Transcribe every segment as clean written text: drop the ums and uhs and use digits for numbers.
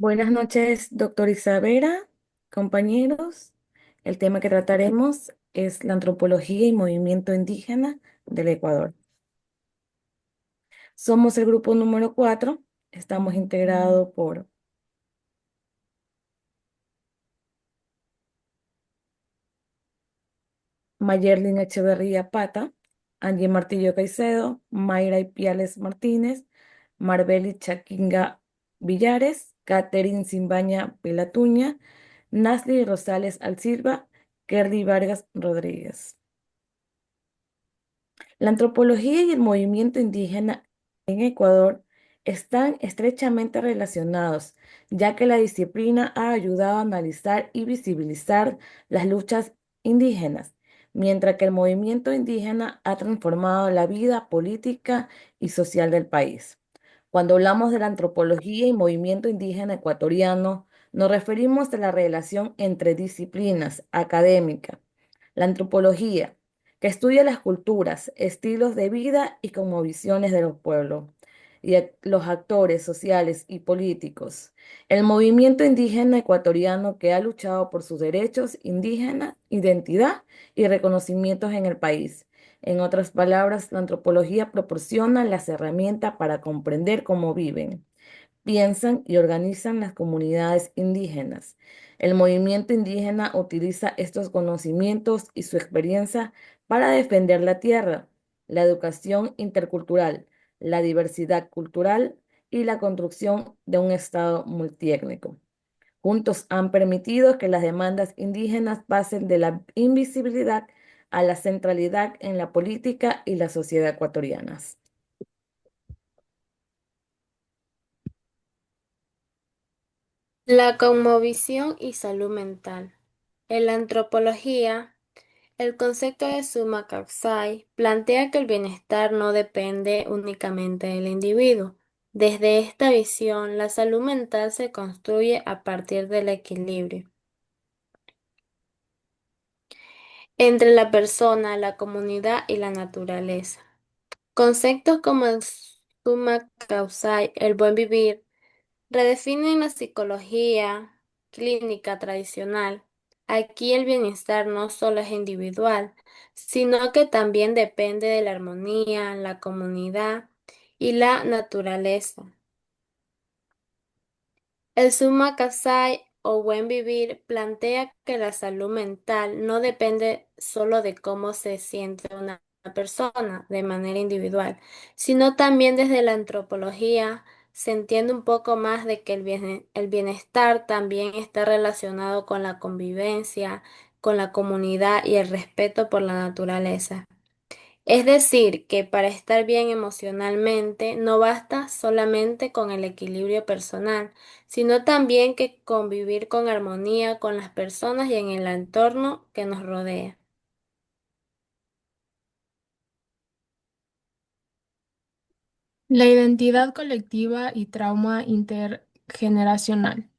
Buenas noches, doctor Isabela, compañeros. El tema que trataremos es la antropología y movimiento indígena del Ecuador. Somos el grupo número 4. Estamos integrados por Mayerlin Echeverría Pata, Angie Martillo Caicedo, Mayra Ipiales Martínez, Marbeli Chaquinga Villares, Catherine Simbaña Pelatuña, Nasli Rosales Alcilva, Kerly Vargas Rodríguez. La antropología y el movimiento indígena en Ecuador están estrechamente relacionados, ya que la disciplina ha ayudado a analizar y visibilizar las luchas indígenas, mientras que el movimiento indígena ha transformado la vida política y social del país. Cuando hablamos de la antropología y movimiento indígena ecuatoriano, nos referimos a la relación entre disciplinas académicas. La antropología, que estudia las culturas, estilos de vida y cosmovisiones de los pueblos y los actores sociales y políticos. El movimiento indígena ecuatoriano que ha luchado por sus derechos indígenas, identidad y reconocimientos en el país. En otras palabras, la antropología proporciona las herramientas para comprender cómo viven, piensan y organizan las comunidades indígenas. El movimiento indígena utiliza estos conocimientos y su experiencia para defender la tierra, la educación intercultural, la diversidad cultural y la construcción de un Estado multiétnico. Juntos han permitido que las demandas indígenas pasen de la invisibilidad a la centralidad en la política y la sociedad ecuatorianas. La cosmovisión y salud mental. En la antropología, el concepto de summa causa plantea que el bienestar no depende únicamente del individuo. Desde esta visión, la salud mental se construye a partir del equilibrio entre la persona, la comunidad y la naturaleza. Conceptos como el summa causa, el buen vivir, redefinen la psicología clínica tradicional. Aquí el bienestar no solo es individual, sino que también depende de la armonía, la comunidad y la naturaleza. El Summa Kasai o Buen Vivir plantea que la salud mental no depende solo de cómo se siente una persona de manera individual, sino también desde la antropología se entiende un poco más de que el bienestar también está relacionado con la convivencia, con la comunidad y el respeto por la naturaleza. Es decir, que para estar bien emocionalmente no basta solamente con el equilibrio personal, sino también que convivir con armonía con las personas y en el entorno que nos rodea. La identidad colectiva y trauma intergeneracional.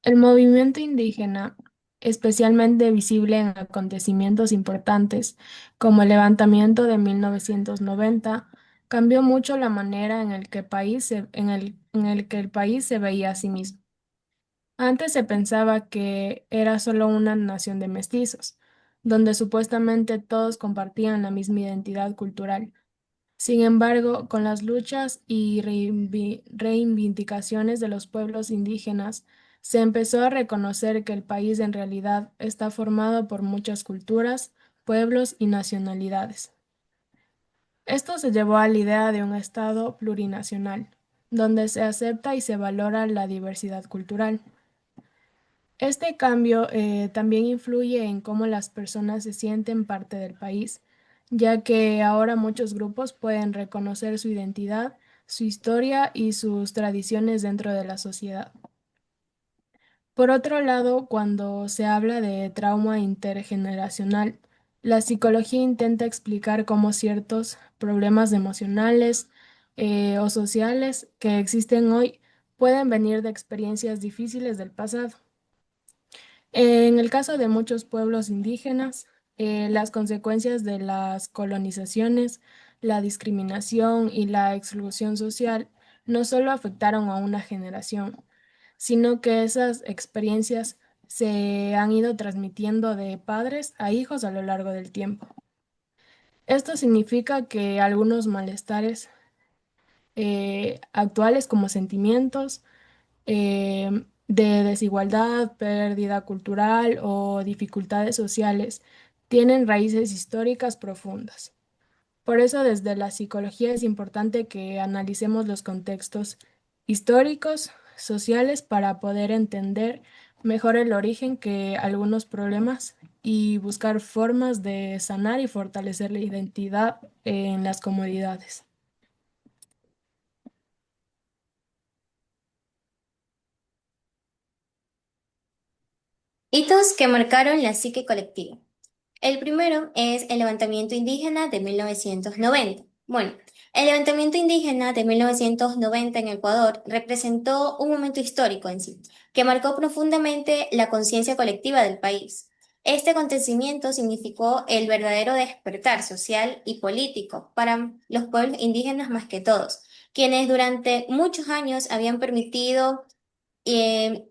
El movimiento indígena, especialmente visible en acontecimientos importantes como el levantamiento de 1990, cambió mucho la manera en el que en el que el país se veía a sí mismo. Antes se pensaba que era solo una nación de mestizos, donde supuestamente todos compartían la misma identidad cultural. Sin embargo, con las luchas y reivindicaciones de los pueblos indígenas, se empezó a reconocer que el país en realidad está formado por muchas culturas, pueblos y nacionalidades. Esto se llevó a la idea de un Estado plurinacional, donde se acepta y se valora la diversidad cultural. Este cambio también influye en cómo las personas se sienten parte del país, ya que ahora muchos grupos pueden reconocer su identidad, su historia y sus tradiciones dentro de la sociedad. Por otro lado, cuando se habla de trauma intergeneracional, la psicología intenta explicar cómo ciertos problemas emocionales o sociales que existen hoy pueden venir de experiencias difíciles del pasado. En el caso de muchos pueblos indígenas, las consecuencias de las colonizaciones, la discriminación y la exclusión social no solo afectaron a una generación, sino que esas experiencias se han ido transmitiendo de padres a hijos a lo largo del tiempo. Esto significa que algunos malestares actuales como sentimientos de desigualdad, pérdida cultural o dificultades sociales tienen raíces históricas profundas. Por eso, desde la psicología es importante que analicemos los contextos históricos, sociales, para poder entender mejor el origen que algunos problemas y buscar formas de sanar y fortalecer la identidad en las comunidades. Hitos que marcaron la psique colectiva. El primero es el levantamiento indígena de 1990. Bueno, el levantamiento indígena de 1990 en Ecuador representó un momento histórico en sí, que marcó profundamente la conciencia colectiva del país. Este acontecimiento significó el verdadero despertar social y político para los pueblos indígenas más que todos, quienes durante muchos años habían permitido eh,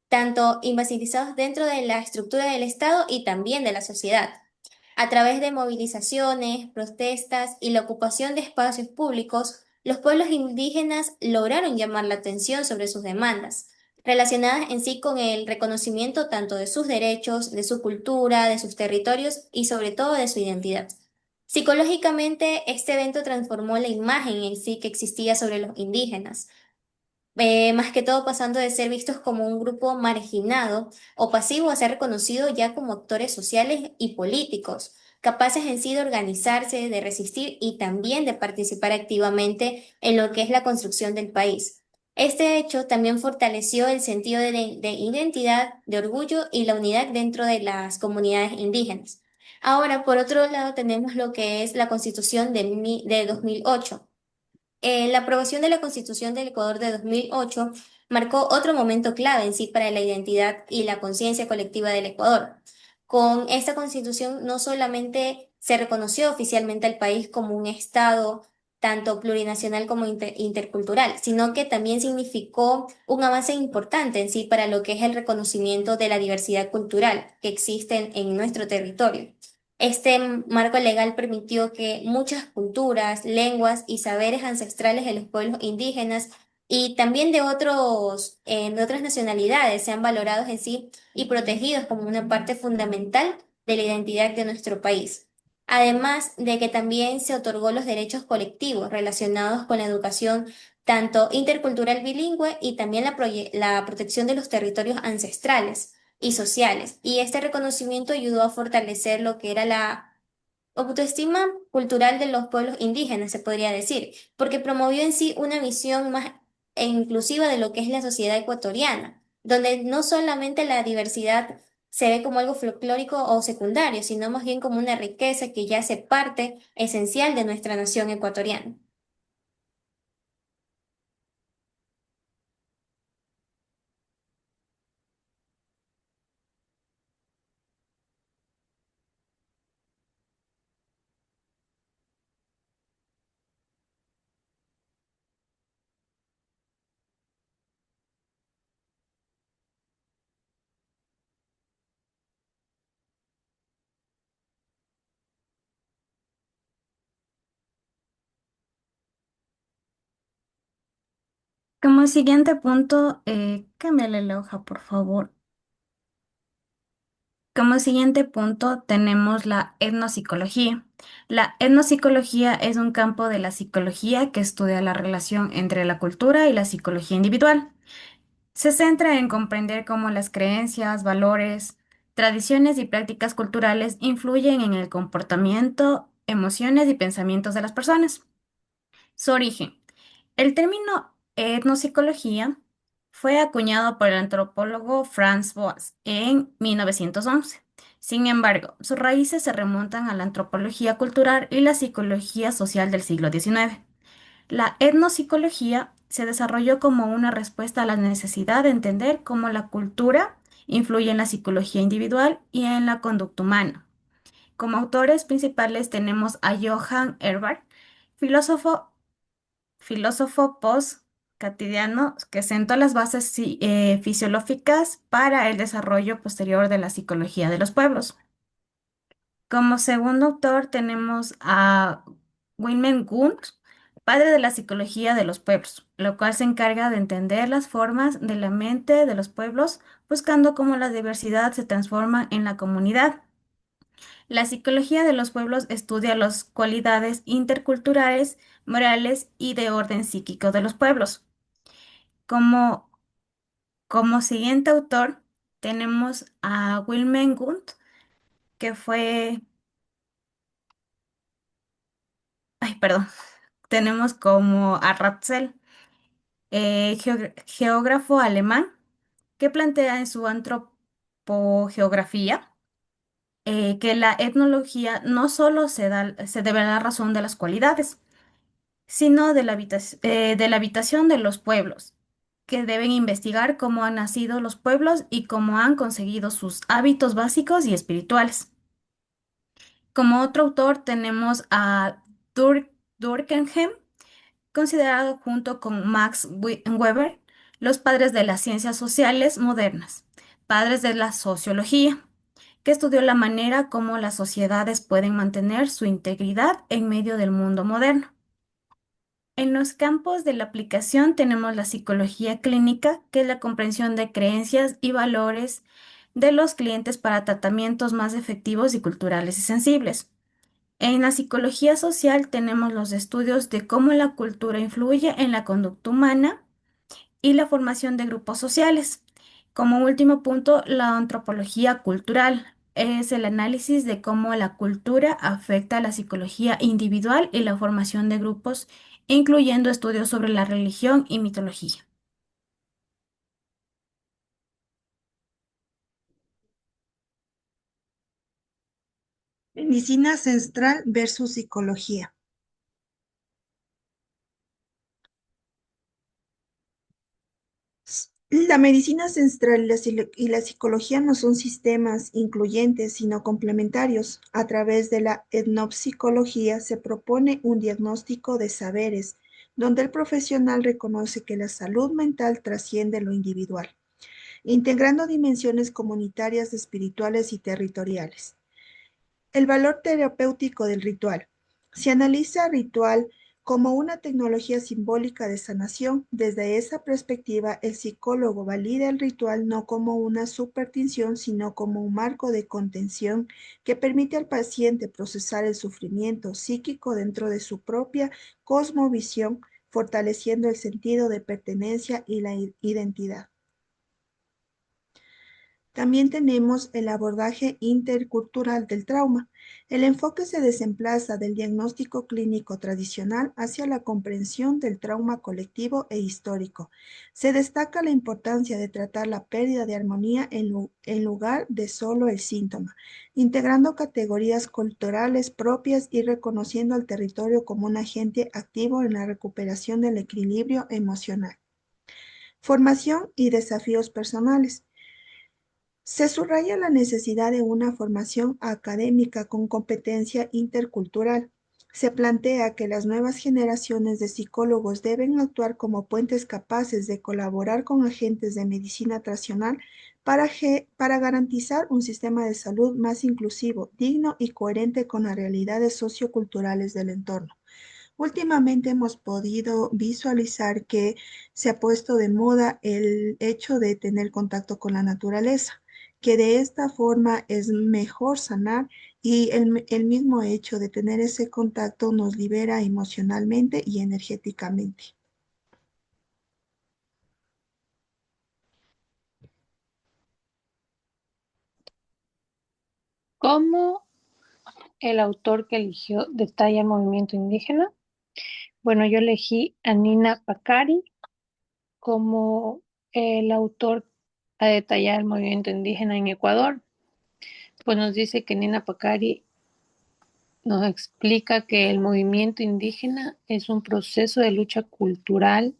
tanto invisibilizados dentro de la estructura del Estado y también de la sociedad. A través de movilizaciones, protestas y la ocupación de espacios públicos, los pueblos indígenas lograron llamar la atención sobre sus demandas, relacionadas en sí con el reconocimiento tanto de sus derechos, de su cultura, de sus territorios y sobre todo de su identidad. Psicológicamente, este evento transformó la imagen en sí que existía sobre los indígenas, más que todo pasando de ser vistos como un grupo marginado o pasivo a ser reconocido ya como actores sociales y políticos, capaces en sí de organizarse, de resistir y también de participar activamente en lo que es la construcción del país. Este hecho también fortaleció el sentido de identidad, de orgullo y la unidad dentro de las comunidades indígenas. Ahora, por otro lado, tenemos lo que es la Constitución de 2008. La aprobación de la Constitución del Ecuador de 2008 marcó otro momento clave en sí para la identidad y la conciencia colectiva del Ecuador. Con esta Constitución no solamente se reconoció oficialmente al país como un Estado tanto plurinacional como intercultural, sino que también significó un avance importante en sí para lo que es el reconocimiento de la diversidad cultural que existe en nuestro territorio. Este marco legal permitió que muchas culturas, lenguas y saberes ancestrales de los pueblos indígenas y también de otras nacionalidades sean valorados en sí y protegidos como una parte fundamental de la identidad de nuestro país. Además de que también se otorgó los derechos colectivos relacionados con la educación tanto intercultural bilingüe y también la protección de los territorios ancestrales y sociales. Y este reconocimiento ayudó a fortalecer lo que era la autoestima cultural de los pueblos indígenas, se podría decir, porque promovió en sí una visión más inclusiva de lo que es la sociedad ecuatoriana, donde no solamente la diversidad se ve como algo folclórico o secundario, sino más bien como una riqueza que ya hace parte esencial de nuestra nación ecuatoriana. Como siguiente punto, cámbiale la hoja, por favor. Como siguiente punto tenemos la etnopsicología. La etnopsicología es un campo de la psicología que estudia la relación entre la cultura y la psicología individual. Se centra en comprender cómo las creencias, valores, tradiciones y prácticas culturales influyen en el comportamiento, emociones y pensamientos de las personas. Su origen. El término etnopsicología fue acuñado por el antropólogo Franz Boas en 1911. Sin embargo, sus raíces se remontan a la antropología cultural y la psicología social del siglo XIX. La etnopsicología se desarrolló como una respuesta a la necesidad de entender cómo la cultura influye en la psicología individual y en la conducta humana. Como autores principales tenemos a Johann Herbart, filósofo filósofo Catidiano, que sentó las bases fisiológicas para el desarrollo posterior de la psicología de los pueblos. Como segundo autor tenemos a Wilhelm Wundt, padre de la psicología de los pueblos, lo cual se encarga de entender las formas de la mente de los pueblos, buscando cómo la diversidad se transforma en la comunidad. La psicología de los pueblos estudia las cualidades interculturales, morales y de orden psíquico de los pueblos. Como, como siguiente autor tenemos a Wilhelm Wundt, que fue, ay, perdón, tenemos como a Ratzel, geógrafo alemán, que plantea en su antropogeografía que la etnología no solo se debe a la razón de las cualidades, sino de la habitación de los pueblos, que deben investigar cómo han nacido los pueblos y cómo han conseguido sus hábitos básicos y espirituales. Como otro autor tenemos a Durkheim, considerado junto con Max Weber los padres de las ciencias sociales modernas, padres de la sociología, que estudió la manera como las sociedades pueden mantener su integridad en medio del mundo moderno. En los campos de la aplicación tenemos la psicología clínica, que es la comprensión de creencias y valores de los clientes para tratamientos más efectivos y culturales y sensibles. En la psicología social tenemos los estudios de cómo la cultura influye en la conducta humana y la formación de grupos sociales. Como último punto, la antropología cultural es el análisis de cómo la cultura afecta a la psicología individual y la formación de grupos, incluyendo estudios sobre la religión y mitología. Medicina ancestral versus psicología. La medicina ancestral y la psicología no son sistemas incluyentes, sino complementarios. A través de la etnopsicología se propone un diagnóstico de saberes, donde el profesional reconoce que la salud mental trasciende lo individual, integrando dimensiones comunitarias, espirituales y territoriales. El valor terapéutico del ritual. Se analiza ritual como una tecnología simbólica de sanación. Desde esa perspectiva, el psicólogo valida el ritual no como una superstición, sino como un marco de contención que permite al paciente procesar el sufrimiento psíquico dentro de su propia cosmovisión, fortaleciendo el sentido de pertenencia y la identidad. También tenemos el abordaje intercultural del trauma. El enfoque se desplaza del diagnóstico clínico tradicional hacia la comprensión del trauma colectivo e histórico. Se destaca la importancia de tratar la pérdida de armonía en lugar de solo el síntoma, integrando categorías culturales propias y reconociendo al territorio como un agente activo en la recuperación del equilibrio emocional. Formación y desafíos personales. Se subraya la necesidad de una formación académica con competencia intercultural. Se plantea que las nuevas generaciones de psicólogos deben actuar como puentes capaces de colaborar con agentes de medicina tradicional para garantizar un sistema de salud más inclusivo, digno y coherente con las realidades socioculturales del entorno. Últimamente hemos podido visualizar que se ha puesto de moda el hecho de tener contacto con la naturaleza, que de esta forma es mejor sanar y el mismo hecho de tener ese contacto nos libera emocionalmente y energéticamente. ¿Cómo el autor que eligió detalla el movimiento indígena? Bueno, yo elegí a Nina Pacari como el autor a detallar el movimiento indígena en Ecuador. Pues nos dice que Nina Pacari nos explica que el movimiento indígena es un proceso de lucha cultural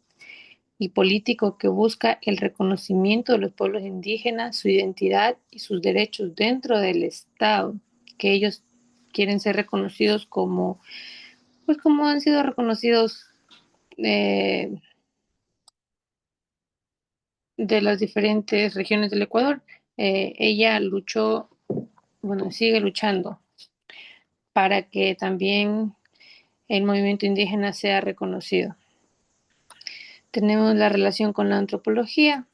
y político que busca el reconocimiento de los pueblos indígenas, su identidad y sus derechos dentro del Estado, que ellos quieren ser reconocidos como, pues como han sido reconocidos eh, de las diferentes regiones del Ecuador. Ella luchó, bueno, sigue luchando para que también el movimiento indígena sea reconocido. Tenemos la relación con la antropología.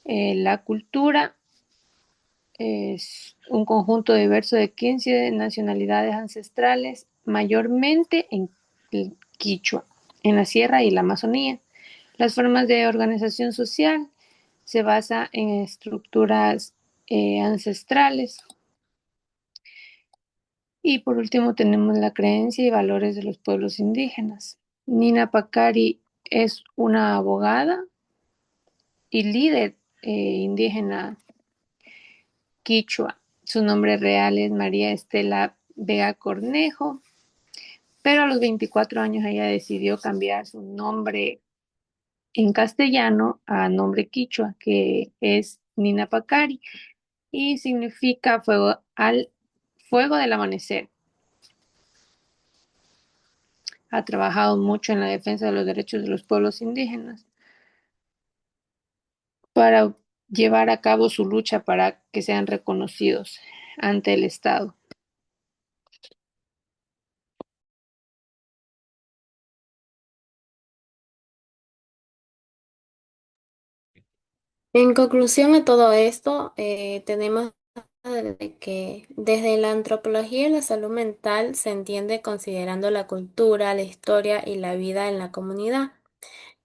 La cultura es un conjunto diverso de 15 nacionalidades ancestrales, mayormente en el Quichua, en la Sierra y la Amazonía. Las formas de organización social se basa en estructuras ancestrales. Y por último tenemos la creencia y valores de los pueblos indígenas. Nina Pacari es una abogada y líder indígena quichua. Su nombre real es María Estela Vega Cornejo, pero a los 24 años ella decidió cambiar su nombre en castellano a nombre quichua, que es Nina Pacari, y significa fuego del amanecer. Ha trabajado mucho en la defensa de los derechos de los pueblos indígenas para llevar a cabo su lucha para que sean reconocidos ante el Estado. En conclusión a todo esto, tenemos de que desde la antropología la salud mental se entiende considerando la cultura, la historia y la vida en la comunidad.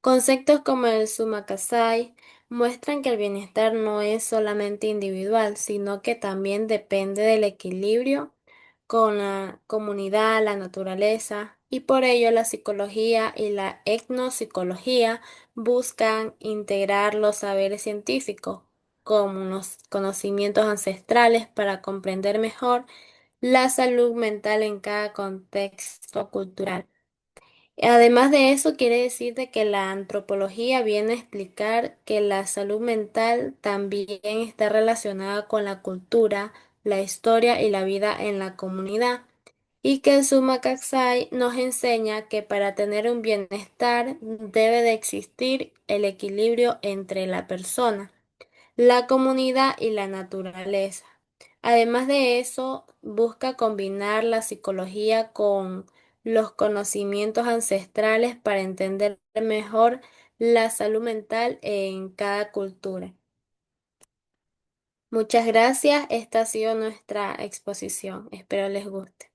Conceptos como el Sumakasai muestran que el bienestar no es solamente individual, sino que también depende del equilibrio con la comunidad, la naturaleza, y por ello la psicología y la etnopsicología buscan integrar los saberes científicos como los conocimientos ancestrales para comprender mejor la salud mental en cada contexto cultural. Además de eso, quiere decir de que la antropología viene a explicar que la salud mental también está relacionada con la cultura, la historia y la vida en la comunidad, y que el Summa Caxai nos enseña que para tener un bienestar debe de existir el equilibrio entre la persona, la comunidad y la naturaleza. Además de eso, busca combinar la psicología con los conocimientos ancestrales para entender mejor la salud mental en cada cultura. Muchas gracias. Esta ha sido nuestra exposición. Espero les guste.